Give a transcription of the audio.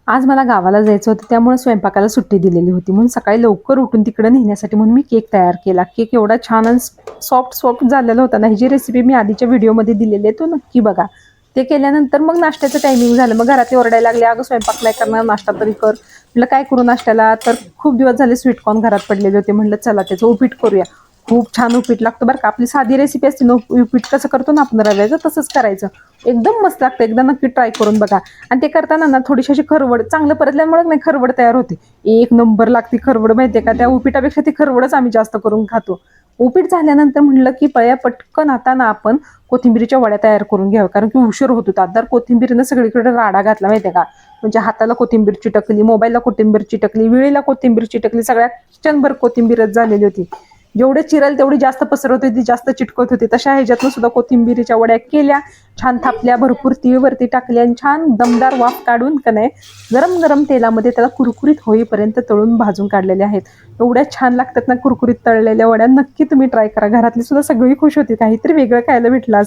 आज मला गावाला जायचं होतं, त्यामुळे स्वयंपाकाला सुट्टी दिलेली होती. म्हणून सकाळी लवकर उठून तिकडे नेण्यासाठी म्हणून मी केक तयार केला. केक एवढा छान आणि सॉफ्ट सॉफ्ट झालेला होता ना. ही जी रेसिपी मी आधीच्या व्हिडिओमध्ये दिलेली आहे, तो नक्की बघा. ते केल्यानंतर मग नाश्त्याचं टायमिंग झालं. मग घरातले ओरडायला लागले, "अगं स्वयंपाक नाही करणार, नाश्ता तरी कर." म्हटलं काय करू नाश्त्याला? तर खूप दिवस झाले स्वीटकॉर्न घरात पडलेले होते. म्हटलं चला त्याचं उपीट करूया. खूप छान उपीट लागतं बरं का. आपली साधी रेसिपी असते ना, उपीट कसं करतो ना आपण रव्याचं, तसंच करायचं. एकदम मस्त लागतं. एकदा नक्की ट्राय करून बघा. आणि ते करताना ना थोडीशी अशी खरवड चांगलं परतल्यामुळे नाही खरवड तयार होते. एक नंबर लागते खरवड, माहितीये का? त्या उपीटापेक्षा ती खरवडच आम्ही जास्त करून खातो. उपीट झाल्यानंतर म्हटलं की पटकन आता ना आपण कोथिंबीरीच्या वड्या तयार करून घ्याव्या, कारण की उशीर होत होता. तर कोथिंबीरीनं सगळीकडे राडा घातला, माहितीये का? म्हणजे हाताला कोथिंबीर चिटकली, मोबाईलला कोथिंबीर चिटकली, विळीला कोथिंबीर चिटकली, सगळ्या किचनभर कोथिंबीरच झालेली होती. जेवढे चिरल तेवढी जास्त पसरत होती, जास्त चिटकत होती. तशा ह्याच्यातनं सुद्धा कोथिंबीरीच्या वड्या केल्या, छान थापल्या, भरपूर तीळ वरती टाकली आणि छान दमदार वाफ काढून का नाही गरम गरम तेलामध्ये त्याला कुरकुरीत होईपर्यंत तळून भाजून काढलेले आहेत. एवढ्या छान लागतात ना कुरकुरीत तळलेल्या वड्या. नक्की तुम्ही ट्राय करा. घरातली सुद्धा सगळी खुश होती, काहीतरी वेगळं खायला भेटलं.